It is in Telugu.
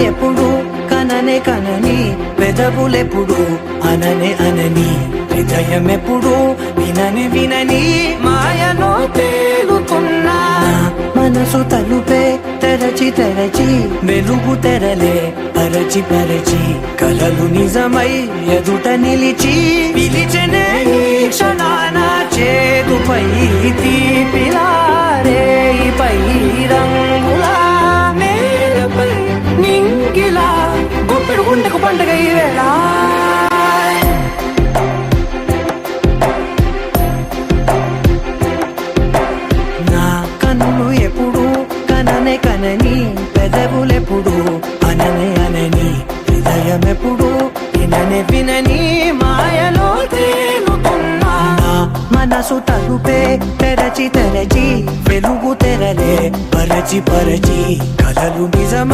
ఎప్పుడు కననే కనని పెదవులెప్పుడు అననే అనని హృదయం ఎప్పుడు వినని వినని మాయలో తేలుతున్నా మనసు తలుపే తెరచి తెరచి వెలుగు తెరలే పరచి పరచి కలలు నిజమై ఎదుట నిలిచి పిలిచెనే ఈ క్షణాన చేదుపై తీపిలారే పై రంగులా మేడపై నింగిలా గుప్పెడు గుండెకు పండగ ఈ వేళ నా కన్నులు ఎప్పుడు కననే కనని పెదవులెప్పుడు అననే అనని హృదయం ఎప్పుడు విననే వినని మాయలో తేలుతున్నా మనసు తలుపే తెరచి తెరచి వెలుగు తెరలే పరచి పరచి కలలు నిజం